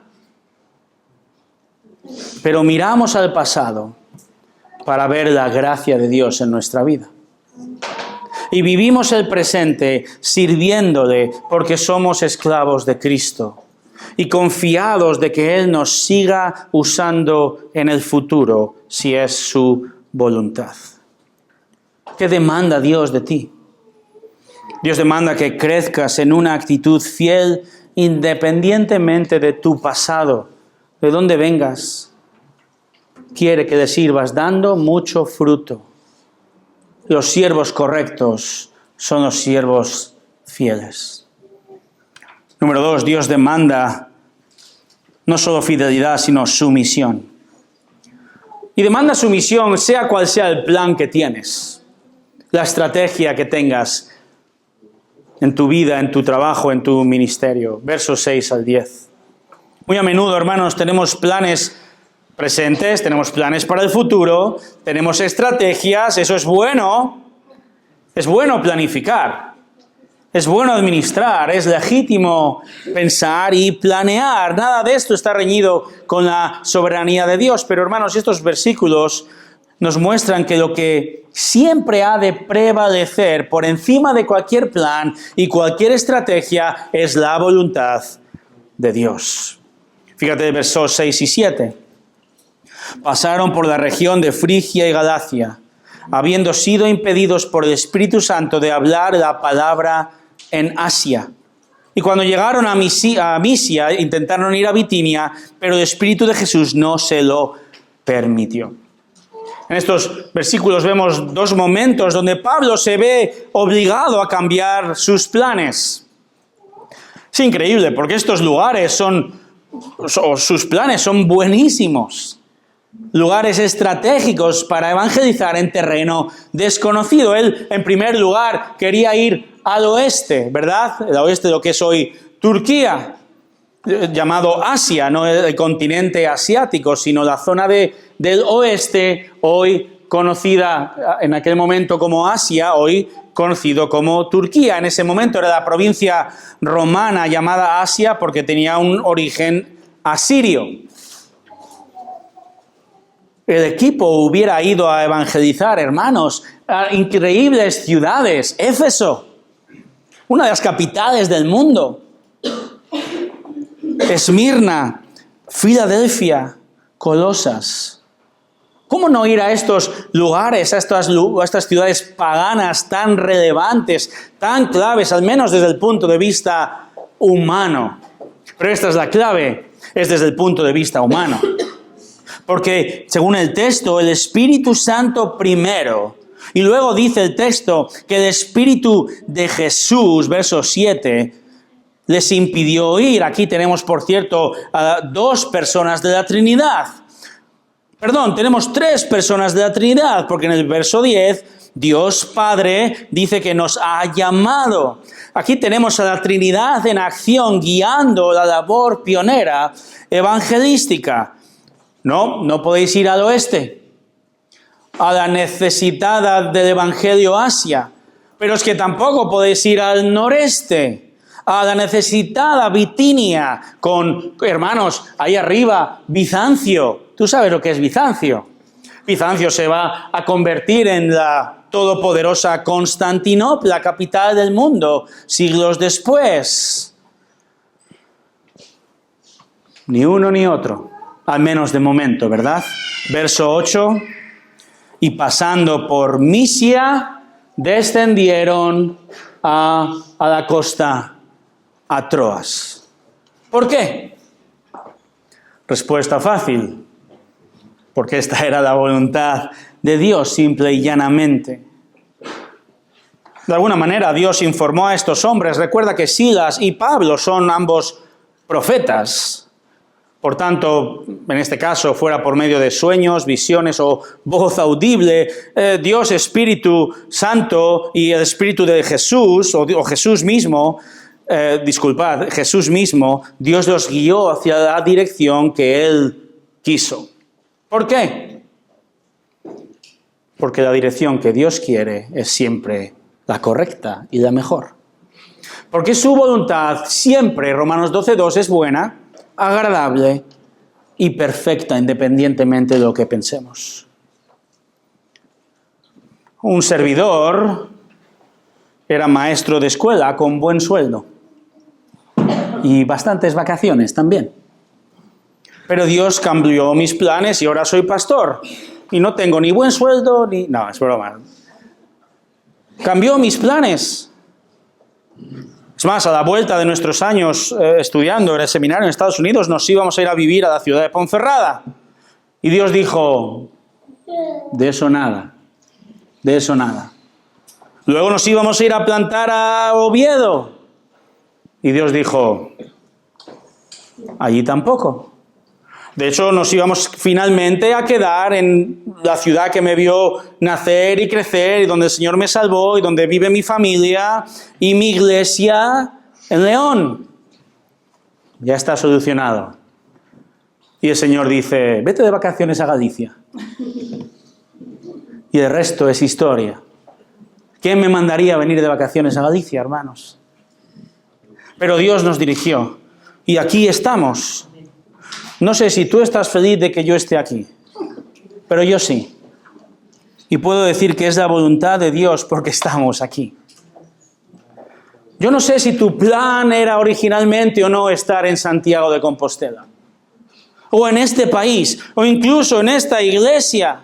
Pero miramos al pasado para ver la gracia de Dios en nuestra vida. Y vivimos el presente sirviéndole porque somos esclavos de Cristo y confiados de que Él nos siga usando en el futuro si es su voluntad. ¿Qué demanda Dios de ti? Dios demanda que crezcas en una actitud fiel independientemente de tu pasado, de dónde vengas. Quiere que le sirvas dando mucho fruto. Los siervos correctos son los siervos fieles. Número 2, Dios demanda no solo fidelidad, sino sumisión. Y demanda sumisión, sea cual sea el plan que tienes, la estrategia que tengas en tu vida, en tu trabajo, en tu ministerio. Versos 6 al 10. Muy a menudo, hermanos, tenemos planes presentes, tenemos planes para el futuro, tenemos estrategias, eso es bueno planificar, es bueno administrar, es legítimo pensar y planear, nada de esto está reñido con la soberanía de Dios, pero hermanos, estos versículos nos muestran que lo que siempre ha de prevalecer por encima de cualquier plan y cualquier estrategia es la voluntad de Dios. Fíjate versos 6 y 7. Pasaron por la región de Frigia y Galacia, habiendo sido impedidos por el Espíritu Santo de hablar la palabra en Asia. Y cuando llegaron a Misia, intentaron ir a Bitinia, pero el Espíritu de Jesús no se lo permitió. En estos versículos vemos dos momentos donde Pablo se ve obligado a cambiar sus planes. Es increíble porque estos lugares sus planes son buenísimos. Lugares estratégicos para evangelizar en terreno desconocido. Él, en primer lugar, quería ir al oeste, ¿verdad? El oeste de lo que es hoy Turquía, llamado Asia, no el continente asiático, sino la zona del oeste, hoy conocida en aquel momento como Asia, hoy conocido como Turquía. En ese momento era la provincia romana llamada Asia porque tenía un origen asirio. El equipo hubiera ido a evangelizar, hermanos, a increíbles ciudades. Éfeso, una de las capitales del mundo. Esmirna, Filadelfia, Colosas. ¿Cómo no ir a estos lugares, a estas ciudades paganas tan relevantes, tan claves, al menos desde el punto de vista humano? Pero esta es la clave, es desde el punto de vista humano. Porque, según el texto, el Espíritu Santo primero, y luego dice el texto que el Espíritu de Jesús, verso 7, les impidió ir. Aquí tenemos, por cierto, a dos personas de la Trinidad. Perdón, tenemos tres personas de la Trinidad, porque en el verso 10, Dios Padre dice que nos ha llamado. Aquí tenemos a la Trinidad en acción, guiando la labor pionera evangelística. No podéis ir al oeste, a la necesitada del Evangelio Asia, pero es que tampoco podéis ir al noreste, a la necesitada Bitinia con, hermanos, ahí arriba, Bizancio. ¿Tú sabes lo que es Bizancio? Bizancio se va a convertir en la todopoderosa Constantinopla, capital del mundo, siglos después. Ni uno ni otro, al menos de momento, ¿verdad? Verso 8, y pasando por Misia, descendieron a la costa, a Troas. ¿Por qué? Respuesta fácil. Porque esta era la voluntad de Dios, simple y llanamente. De alguna manera, Dios informó a estos hombres. Recuerda que Silas y Pablo son ambos profetas. Por tanto, en este caso, fuera por medio de sueños, visiones o voz audible, Dios Espíritu Santo y el Espíritu de Jesús, o Jesús mismo, Jesús mismo, Dios los guió hacia la dirección que Él quiso. ¿Por qué? Porque la dirección que Dios quiere es siempre la correcta y la mejor. Porque su voluntad siempre, Romanos 12:2, es buena, agradable y perfecta, independientemente de lo que pensemos. Un servidor era maestro de escuela con buen sueldo y bastantes vacaciones también. Pero Dios cambió mis planes y ahora soy pastor y no tengo ni buen sueldo ni... No, es broma. Cambió mis planes. Es más, a la vuelta de nuestros años estudiando en el seminario en Estados Unidos, nos íbamos a ir a vivir a la ciudad de Ponferrada. Y Dios dijo, de eso nada, de eso nada. Luego nos íbamos a ir a plantar a Oviedo. Y Dios dijo, allí tampoco. De hecho, nos íbamos finalmente a quedar en la ciudad que me vio nacer y crecer, y donde el Señor me salvó, y donde vive mi familia y mi iglesia, en León. Ya está solucionado. Y el Señor dice, vete de vacaciones a Galicia. Y el resto es historia. ¿Quién me mandaría a venir de vacaciones a Galicia, hermanos? Pero Dios nos dirigió. Y aquí estamos. No sé si tú estás feliz de que yo esté aquí, pero yo sí. Y puedo decir que es la voluntad de Dios porque estamos aquí. Yo no sé si tu plan era originalmente o no estar en Santiago de Compostela, o en este país, o incluso en esta iglesia.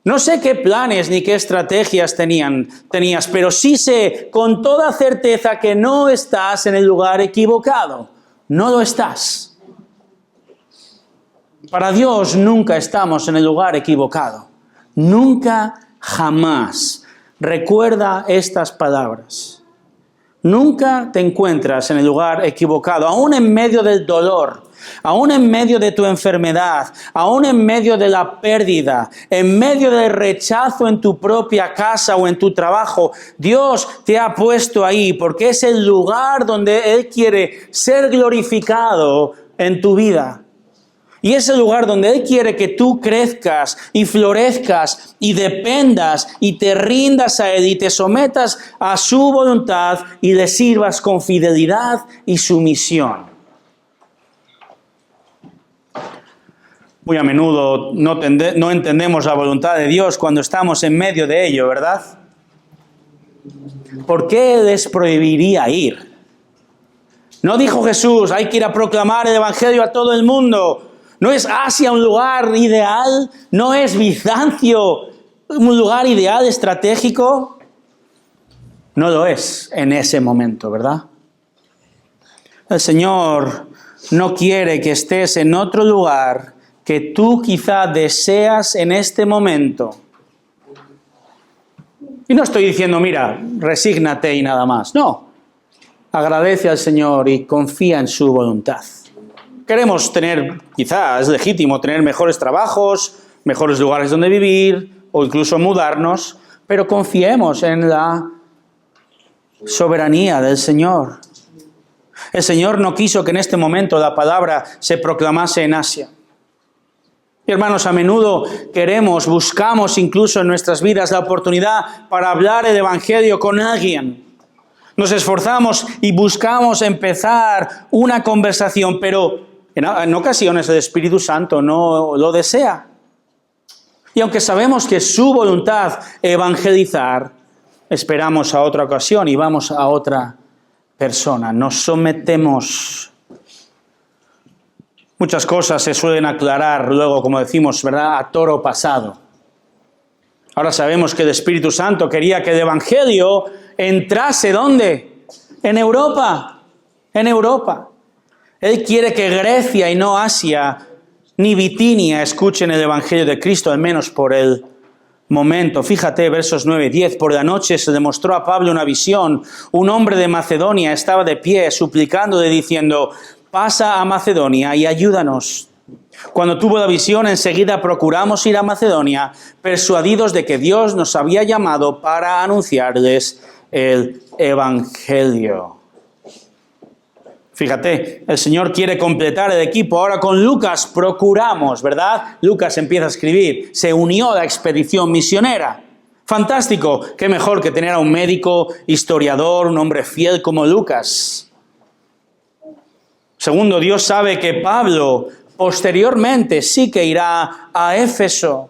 No sé qué planes ni qué estrategias tenías, pero sí sé con toda certeza que no estás en el lugar equivocado. No lo estás. Para Dios nunca estamos en el lugar equivocado. Nunca, jamás. Recuerda estas palabras. Nunca te encuentras en el lugar equivocado, aún en medio del dolor, aún en medio de tu enfermedad, aún en medio de la pérdida, en medio del rechazo en tu propia casa o en tu trabajo. Dios te ha puesto ahí porque es el lugar donde Él quiere ser glorificado en tu vida. Y es el lugar donde Él quiere que tú crezcas y florezcas y dependas y te rindas a Él y te sometas a su voluntad y le sirvas con fidelidad y sumisión. Muy a menudo no entendemos la voluntad de Dios cuando estamos en medio de ello, ¿verdad? ¿Por qué les prohibiría ir? No dijo Jesús, hay que ir a proclamar el Evangelio a todo el mundo. ¿No es Asia un lugar ideal? ¿No es Bizancio un lugar ideal, estratégico? No lo es en ese momento, ¿verdad? El Señor no quiere que estés en otro lugar que tú quizá deseas en este momento. Y no estoy diciendo, mira, resígnate y nada más. No. Agradece al Señor y confía en su voluntad. Queremos tener, quizás es legítimo, tener mejores trabajos, mejores lugares donde vivir o incluso mudarnos, pero confiemos en la soberanía del Señor. El Señor no quiso que en este momento la palabra se proclamase en Asia. Y hermanos, a menudo buscamos incluso en nuestras vidas la oportunidad para hablar el Evangelio con alguien. Nos esforzamos y buscamos empezar una conversación, pero en ocasiones el Espíritu Santo no lo desea. Y aunque sabemos que es su voluntad evangelizar, esperamos a otra ocasión y vamos a otra persona. Nos sometemos. Muchas cosas se suelen aclarar luego, como decimos, ¿verdad?, a toro pasado. Ahora sabemos que el Espíritu Santo quería que el Evangelio entrase, ¿dónde? En Europa. En Europa. Él quiere que Grecia y no Asia ni Bitinia escuchen el Evangelio de Cristo, al menos por el momento. Fíjate, versos 9 y 10. Por la noche se le mostró a Pablo una visión. Un hombre de Macedonia estaba de pie, suplicándole, diciendo: pasa a Macedonia y ayúdanos. Cuando tuvo la visión, enseguida procuramos ir a Macedonia, persuadidos de que Dios nos había llamado para anunciarles el Evangelio. Fíjate, el Señor quiere completar el equipo. Ahora con Lucas procuramos, ¿verdad? Lucas empieza a escribir, se unió a la expedición misionera. Fantástico, qué mejor que tener a un médico, historiador, un hombre fiel como Lucas. Segundo, Dios sabe que Pablo posteriormente sí que irá a Éfeso.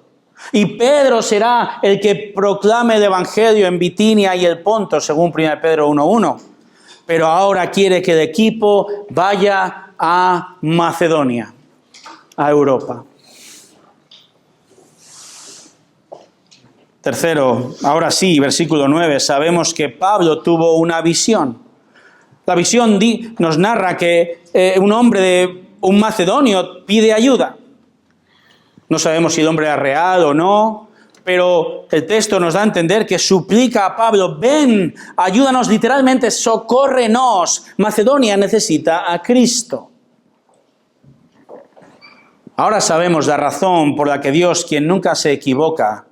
Y Pedro será el que proclame el Evangelio en Bitinia y el Ponto, según 1 Pedro 1:1. Pero ahora quiere que el equipo vaya a Macedonia, a Europa. Tercero, ahora sí, versículo 9, sabemos que Pablo tuvo una visión. La visión nos narra que un macedonio pide ayuda. No sabemos si el hombre era real o no, pero el texto nos da a entender que suplica a Pablo: ven, ayúdanos, literalmente, socórrenos. Macedonia necesita a Cristo. Ahora sabemos la razón por la que Dios, quien nunca se equivoca,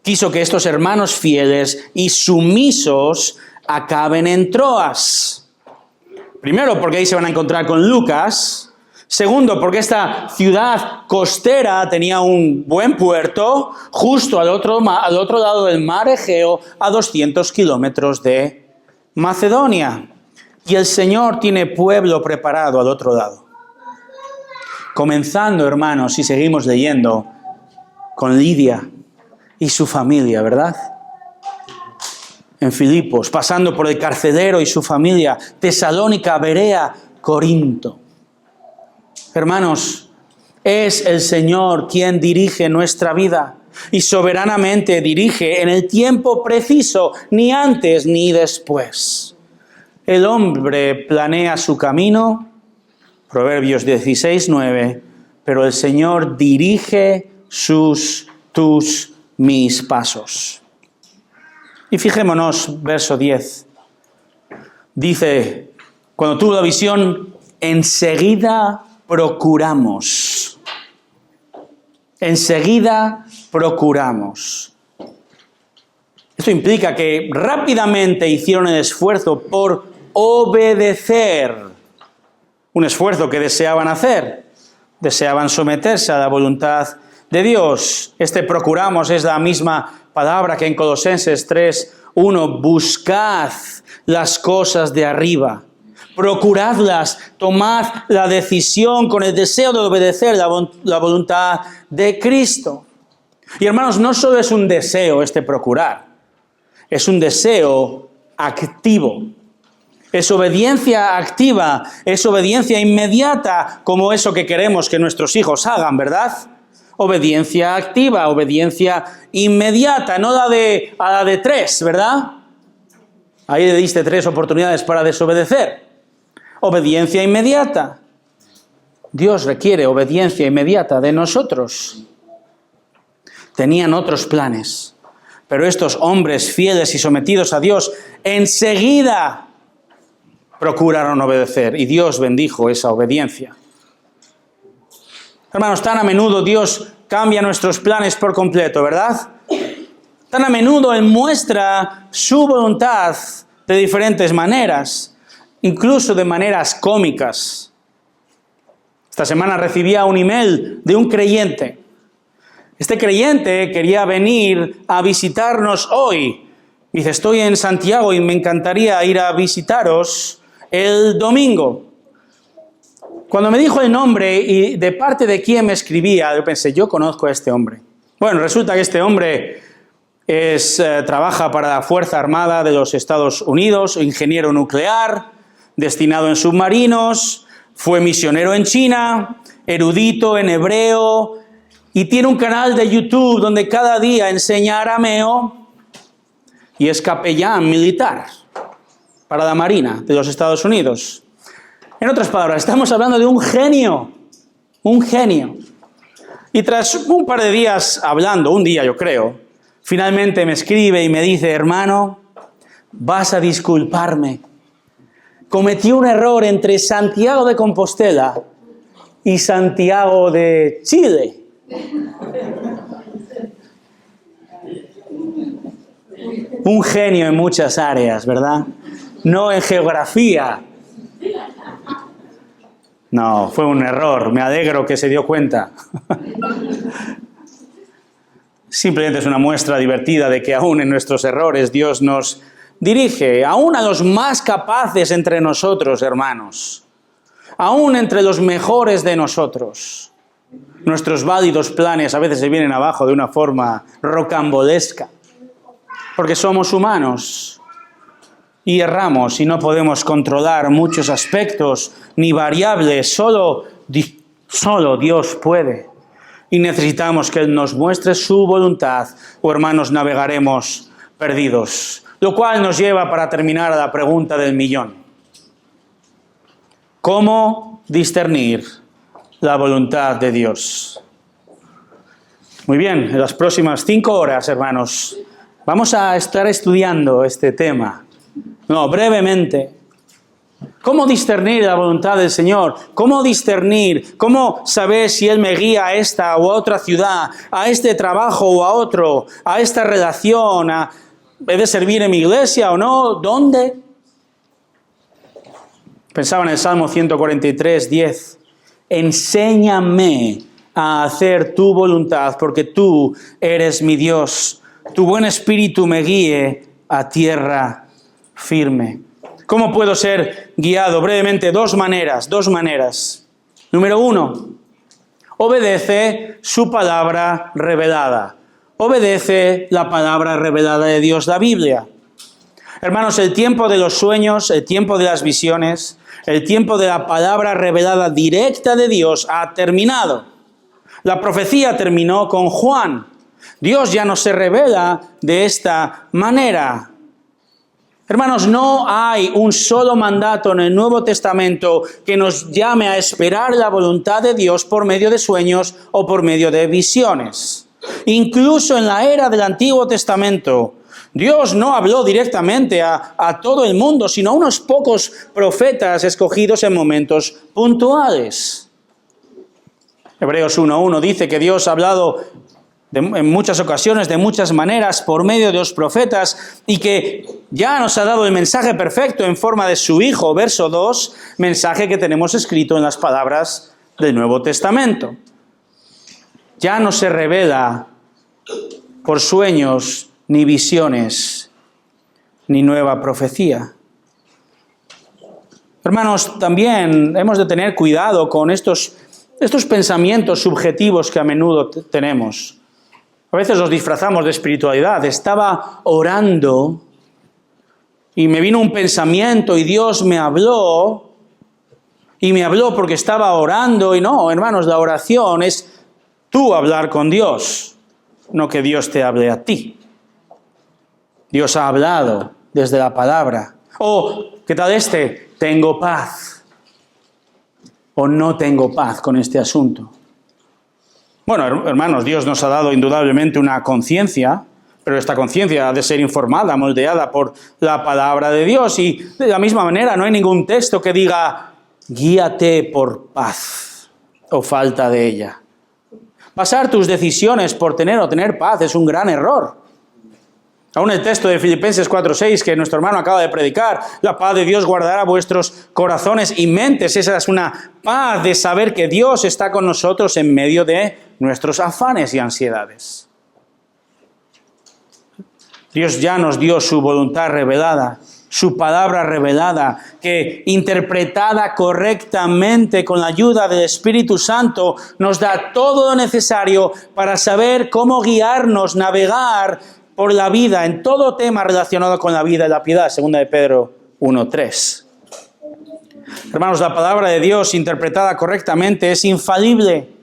quiso que estos hermanos fieles y sumisos acaben en Troas. Primero, porque ahí se van a encontrar con Lucas. Segundo, porque esta ciudad costera tenía un buen puerto justo al otro lado del mar Egeo, a 200 kilómetros de Macedonia. Y el Señor tiene pueblo preparado al otro lado. Comenzando, hermanos, si seguimos leyendo, con Lidia y su familia, ¿verdad? En Filipos, pasando por el carcelero y su familia, Tesalónica, Berea, Corinto. Hermanos, es el Señor quien dirige nuestra vida y soberanamente dirige en el tiempo preciso, ni antes ni después. El hombre planea su camino, Proverbios 16:9, pero el Señor dirige mis pasos. Y fijémonos, verso 10. Dice, cuando tuvo la visión, enseguida procuramos. Enseguida procuramos. Esto implica que rápidamente hicieron el esfuerzo por obedecer. Un esfuerzo que deseaban hacer. Deseaban someterse a la voluntad de Dios. Este procuramos es la misma palabra que en Colosenses 3:1. Buscad las cosas de arriba. Procuradlas, tomad la decisión con el deseo de obedecer la voluntad de Cristo. Y hermanos, no solo es un deseo este procurar, es un deseo activo. Es obediencia activa, es obediencia inmediata, como eso que queremos que nuestros hijos hagan, ¿verdad? Obediencia activa, obediencia inmediata, no a la de 3, ¿verdad? Ahí le diste 3 oportunidades para desobedecer. Obediencia inmediata. Dios requiere obediencia inmediata de nosotros. Tenían otros planes, pero estos hombres fieles y sometidos a Dios enseguida procuraron obedecer y Dios bendijo esa obediencia. Hermanos, tan a menudo Dios cambia nuestros planes por completo, ¿verdad? Tan a menudo Él muestra su voluntad de diferentes maneras, incluso de maneras cómicas. Esta semana recibía un email de un creyente. Este creyente quería venir a visitarnos hoy, Dice, estoy en Santiago y me encantaría ir a visitaros el domingo. Cuando me dijo el nombre y de parte de quién me escribía, yo pensé, yo conozco a este hombre. Bueno, resulta que este hombre trabaja para la Fuerza Armada de los Estados Unidos, ingeniero nuclear, destinado en submarinos, fue misionero en China, erudito en hebreo, y tiene un canal de YouTube donde cada día enseña arameo y es capellán militar para la Marina de los Estados Unidos. En otras palabras, estamos hablando de un genio. Y tras un par de días hablando, un día yo creo, finalmente me escribe y me dice, hermano, vas a disculparme. Cometí un error entre Santiago de Compostela y Santiago de Chile. Un genio en muchas áreas, ¿verdad? No en geografía. No, fue un error. Me alegro que se dio cuenta. Simplemente es una muestra divertida de que aún en nuestros errores Dios nos dirige, aún a los más capaces entre nosotros, hermanos, aún entre los mejores de nosotros. Nuestros válidos planes a veces se vienen abajo de una forma rocambolesca, porque somos humanos y erramos y no podemos controlar muchos aspectos ni variables, solo Dios puede. Y necesitamos que Él nos muestre su voluntad, o hermanos, navegaremos perdidos. Lo cual nos lleva para terminar a la pregunta del millón. ¿Cómo discernir la voluntad de Dios? Muy bien, en las próximas 5 horas, hermanos, vamos a estar estudiando este tema. No, brevemente. ¿Cómo discernir la voluntad del Señor? ¿Cómo discernir? ¿Cómo saber si Él me guía a esta o a otra ciudad, a este trabajo o a otro, a esta relación, ¿he de servir en mi iglesia o no? ¿Dónde? Pensaba en el Salmo 143, 10. Enséñame a hacer tu voluntad, porque tú eres mi Dios. Tu buen espíritu me guíe a tierra firme. ¿Cómo puedo ser guiado? Brevemente, dos maneras. Número 1, obedece su palabra revelada. Obedece la palabra revelada de Dios, la Biblia. Hermanos, el tiempo de los sueños, el tiempo de las visiones, el tiempo de la palabra revelada directa de Dios ha terminado. La profecía terminó con Juan. Dios ya no se revela de esta manera. Hermanos, no hay un solo mandato en el Nuevo Testamento que nos llame a esperar la voluntad de Dios por medio de sueños o por medio de visiones. Incluso en la era del Antiguo Testamento, Dios no habló directamente a todo el mundo, sino a unos pocos profetas escogidos en momentos puntuales. Hebreos 1:1 dice que Dios ha hablado en muchas ocasiones, de muchas maneras, por medio de los profetas, y que ya nos ha dado el mensaje perfecto en forma de su Hijo, verso 2, mensaje que tenemos escrito en las palabras del Nuevo Testamento. Ya no se revela por sueños, ni visiones, ni nueva profecía. Hermanos, también hemos de tener cuidado con estos pensamientos subjetivos que a menudo tenemos. A veces los disfrazamos de espiritualidad. Estaba orando y me vino un pensamiento y Dios me habló. Y me habló porque estaba orando. Y no, hermanos, la oración es tú hablar con Dios, no que Dios te hable a ti. Dios ha hablado desde la palabra. ¿Qué tal tengo paz? O no tengo paz con este asunto. Bueno, hermanos, Dios nos ha dado indudablemente una conciencia, pero esta conciencia ha de ser informada, moldeada por la palabra de Dios. Y de la misma manera no hay ningún texto que diga, guíate por paz o falta de ella. Basar tus decisiones por tener o tener paz es un gran error. Aún el texto de Filipenses 4:6 que nuestro hermano acaba de predicar, la paz de Dios guardará vuestros corazones y mentes. Esa es una paz de saber que Dios está con nosotros en medio de nuestros afanes y ansiedades. Dios ya nos dio su voluntad revelada, su palabra revelada, que interpretada correctamente con la ayuda del Espíritu Santo nos da todo lo necesario para saber cómo guiarnos, navegar por la vida en todo tema relacionado con la vida y la piedad, 2 de Pedro 1:3. Hermanos, la palabra de Dios interpretada correctamente es infalible.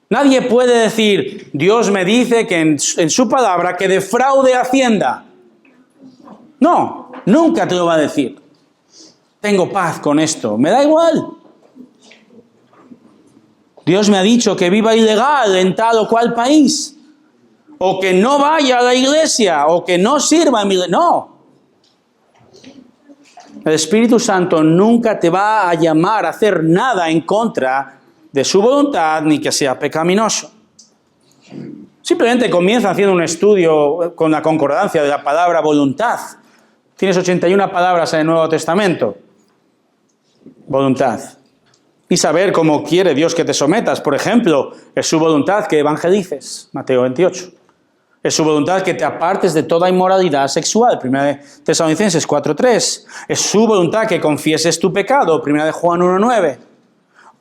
Nadie puede decir, Dios me dice que en su palabra que defraude Hacienda. No, nunca te lo va a decir. Tengo paz con esto, me da igual. Dios me ha dicho que viva ilegal en tal o cual país, o que no vaya a la iglesia, o que no sirva en mi iglesia. No. El Espíritu Santo nunca te va a llamar a hacer nada en contra de su voluntad, ni que sea pecaminoso. Simplemente comienza haciendo un estudio con la concordancia de la palabra voluntad. Tienes 81 palabras en el Nuevo Testamento. Voluntad. Y saber cómo quiere Dios que te sometas. Por ejemplo, es su voluntad que evangelices. Mateo 28. Es su voluntad que te apartes de toda inmoralidad sexual. 1 Tesalonicenses 4:3. Es su voluntad que confieses tu pecado. 1 Juan 1:9.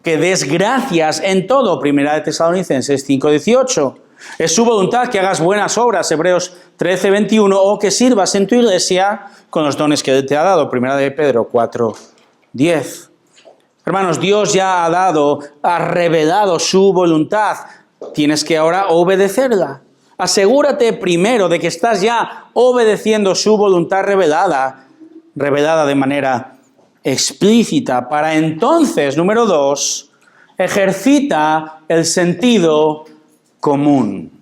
Que des gracias en todo. 1 Tesalonicenses 5:18. Es su voluntad que hagas buenas obras. Hebreos 13:21. O que sirvas en tu iglesia con los dones que Él te ha dado. 1 de Pedro 4:10. Hermanos, Dios ya ha revelado su voluntad. Tienes que ahora obedecerla. Asegúrate primero de que estás ya obedeciendo su voluntad revelada de manera explícita, para entonces, número 2, ejercita el sentido común.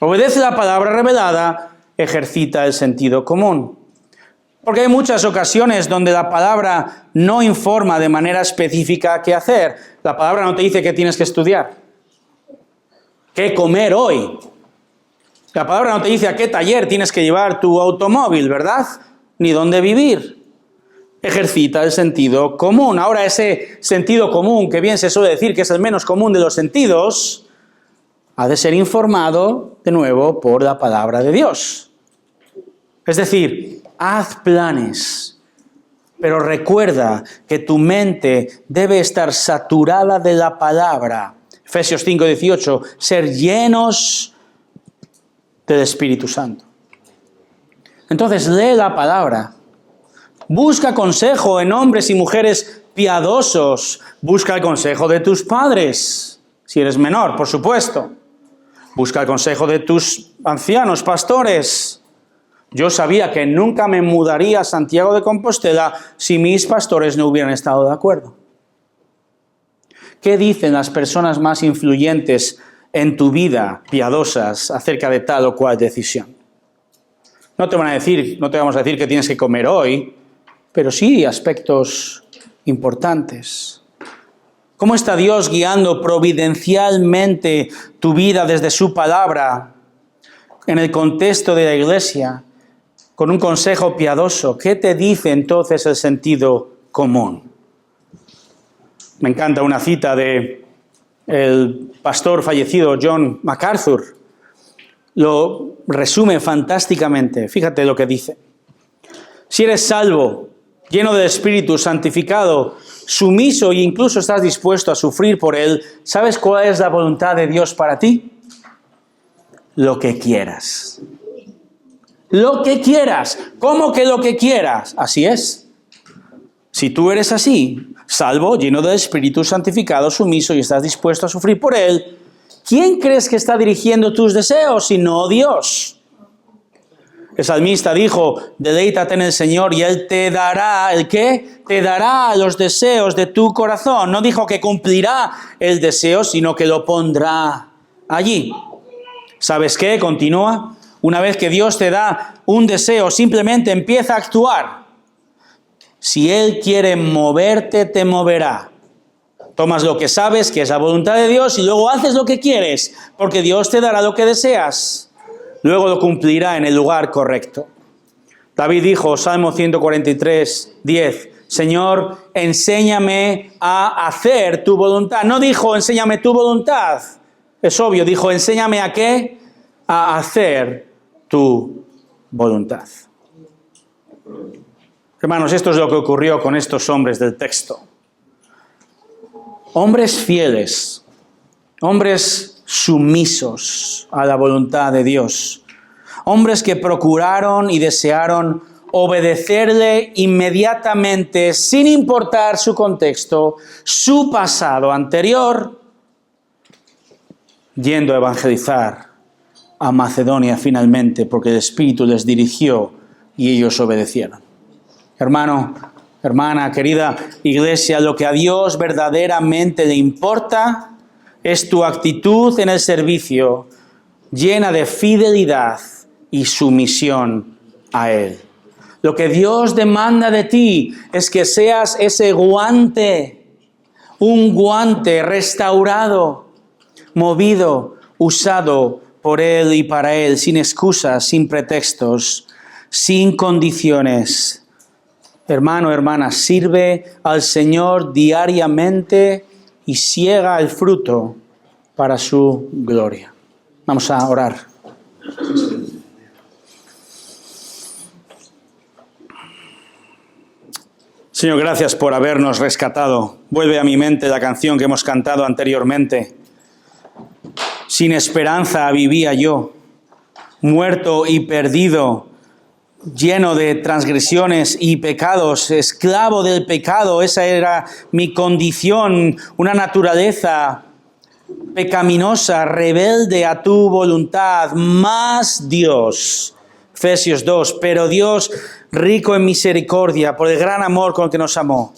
Obedece la palabra revelada, ejercita el sentido común. Porque hay muchas ocasiones donde la palabra no informa de manera específica qué hacer. La palabra no te dice qué tienes que estudiar, qué comer hoy. La palabra no te dice a qué taller tienes que llevar tu automóvil, ¿verdad? Ni dónde vivir. Ejercita el sentido común. Ahora, ese sentido común, que bien se suele decir que es el menos común de los sentidos, ha de ser informado de nuevo por la palabra de Dios. Es decir, haz planes, pero recuerda que tu mente debe estar saturada de la palabra. Efesios 5:18, ser llenos del Espíritu Santo. Entonces lee la palabra. Busca consejo en hombres y mujeres piadosos. Busca el consejo de tus padres, si eres menor, por supuesto. Busca el consejo de tus ancianos, pastores. Yo sabía que nunca me mudaría a Santiago de Compostela si mis pastores no hubieran estado de acuerdo. ¿Qué dicen las personas más influyentes en tu vida, piadosas, acerca de tal o cual decisión? No te vamos a decir que tienes que comer hoy, pero sí aspectos importantes. ¿Cómo está Dios guiando providencialmente tu vida desde su palabra en el contexto de la iglesia con un consejo piadoso? ¿Qué te dice entonces el sentido común? Me encanta una cita de el pastor fallecido John MacArthur. Lo resume fantásticamente. Fíjate lo que dice. Si eres salvo, lleno del Espíritu, santificado, sumiso e incluso estás dispuesto a sufrir por Él, ¿sabes cuál es la voluntad de Dios para ti? Lo que quieras. Lo que quieras. ¿Cómo que lo que quieras? Así es. Si tú eres así, salvo, lleno del Espíritu, santificado, sumiso y estás dispuesto a sufrir por Él, ¿quién crees que está dirigiendo tus deseos si no Dios? El salmista dijo, deleítate en el Señor y Él te dará, ¿el qué? Te dará los deseos de tu corazón. No dijo que cumplirá el deseo, sino que lo pondrá allí. ¿Sabes qué? Continúa. Una vez que Dios te da un deseo, simplemente empieza a actuar. Si Él quiere moverte, te moverá. Tomas lo que sabes, que es la voluntad de Dios, y luego haces lo que quieres, porque Dios te dará lo que deseas. Luego lo cumplirá en el lugar correcto. David dijo, Salmo 143:10, Señor, enséñame a hacer tu voluntad. No dijo, enséñame tu voluntad. Es obvio, dijo, enséñame a qué? A hacer tu voluntad. Hermanos, esto es lo que ocurrió con estos hombres del texto. Hombres fieles, hombres sumisos a la voluntad de Dios, hombres que procuraron y desearon obedecerle inmediatamente, sin importar su contexto, su pasado anterior, yendo a evangelizar a Macedonia finalmente, porque el Espíritu les dirigió y ellos obedecieron. Hermano, hermana, querida iglesia, lo que a Dios verdaderamente le importa es tu actitud en el servicio, llena de fidelidad y sumisión a Él. Lo que Dios demanda de ti es que seas ese guante, un guante restaurado, movido, usado por Él y para Él, sin excusas, sin pretextos, sin condiciones. Hermano, hermana, sirve al Señor diariamente y siega el fruto para su gloria. Vamos a orar. Señor, gracias por habernos rescatado. Vuelve a mi mente la canción que hemos cantado anteriormente. Sin esperanza vivía yo, muerto y perdido, lleno de transgresiones y pecados, esclavo del pecado. Esa era mi condición, una naturaleza pecaminosa, rebelde a tu voluntad, más Dios. Efesios 2, pero Dios, rico en misericordia, por el gran amor con el que nos amó.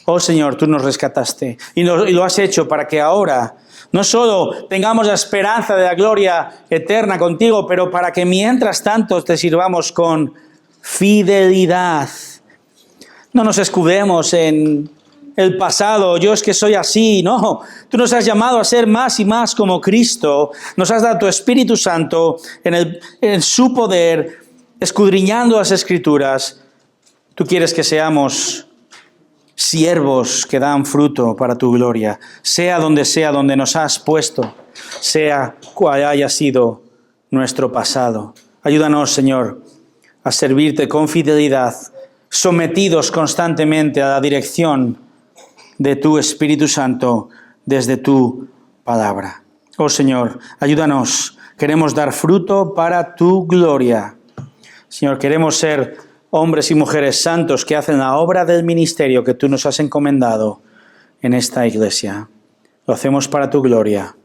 Oh Señor, tú nos rescataste y lo has hecho para que ahora no solo tengamos la esperanza de la gloria eterna contigo, pero para que mientras tanto te sirvamos con fidelidad. No nos escudemos en el pasado, yo es que soy así. No, tú nos has llamado a ser más y más como Cristo. Nos has dado tu Espíritu Santo en su poder, escudriñando las Escrituras. Tú quieres que seamos siervos que dan fruto para tu gloria, sea donde nos has puesto, sea cual haya sido nuestro pasado. Ayúdanos, Señor, a servirte con fidelidad, sometidos constantemente a la dirección de tu Espíritu Santo desde tu palabra. Oh Señor, ayúdanos, queremos dar fruto para tu gloria. Señor, queremos ser hombres y mujeres santos que hacen la obra del ministerio que tú nos has encomendado en esta iglesia. Lo hacemos para tu gloria.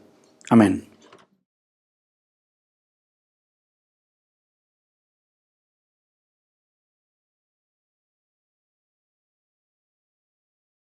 Amén.